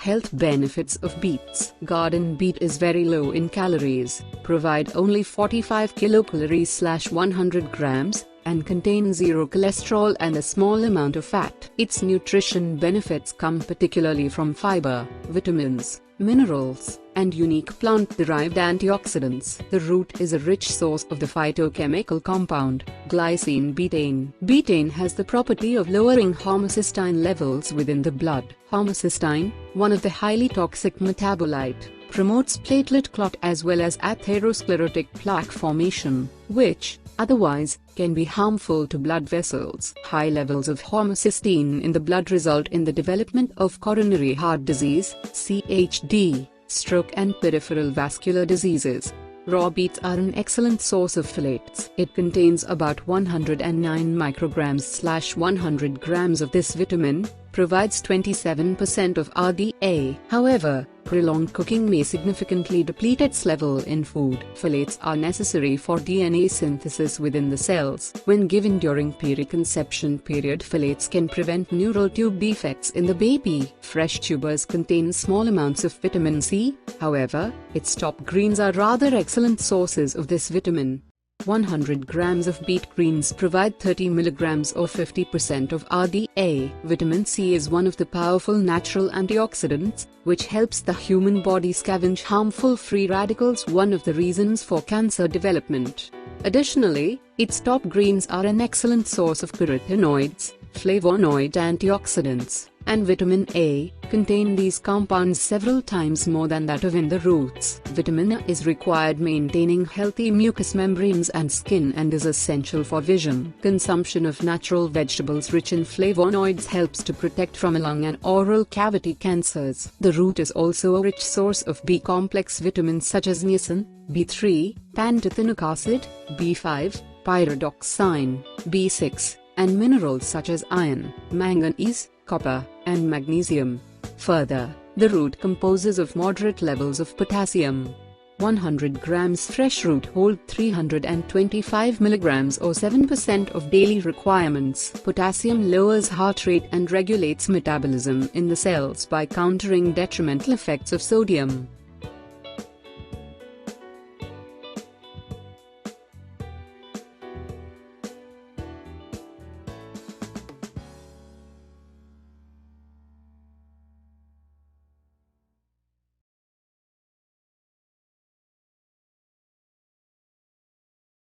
Health benefits of beets. Garden beet is very low in calories, provide only 45 kilocalories/100 grams, and contain zero cholesterol and a small amount of fat. Its nutrition benefits come particularly from fiber, vitamins, minerals, and unique plant-derived antioxidants. The root is a rich source of the phytochemical compound, glycine betaine. Betaine has the property of lowering homocysteine levels within the blood. Homocysteine, one of the highly toxic metabolite, promotes platelet clot as well as atherosclerotic plaque formation, which, otherwise, can be harmful to blood vessels. High levels of homocysteine in the blood result in the development of coronary heart disease, CHD, stroke and peripheral vascular diseases. Raw beets are an excellent source of folate. It contains about 109 micrograms/100 grams of this vitamin, provides 27% of RDA. However, prolonged cooking may significantly deplete its level in food. Folates are necessary for DNA synthesis within the cells. When given during periconception period, folates can prevent neural tube defects in the baby. Fresh tubers contain small amounts of vitamin C, however, its top greens are rather excellent sources of this vitamin. 100 grams of beet greens provide 30 milligrams or 50% of RDA. Vitamin C is one of the powerful natural antioxidants, which helps the human body scavenge harmful free radicals, one of the reasons for cancer development. Additionally, its top greens are an excellent source of carotenoids, flavonoid antioxidants, and vitamin A, contain these compounds several times more than that of in the roots. Vitamin A is required maintaining healthy mucous membranes and skin and is essential for vision. Consumption of natural vegetables rich in flavonoids helps to protect from lung and oral cavity cancers. The root is also a rich source of B-complex vitamins such as niacin, B3, pantothenic acid, B5, pyridoxine, B6, and minerals such as iron, manganese, copper, and magnesium. Further, the root composes of moderate levels of potassium. 100 grams fresh root hold 325 milligrams or 7% of daily requirements. Potassium lowers heart rate and regulates metabolism in the cells by countering detrimental effects of sodium.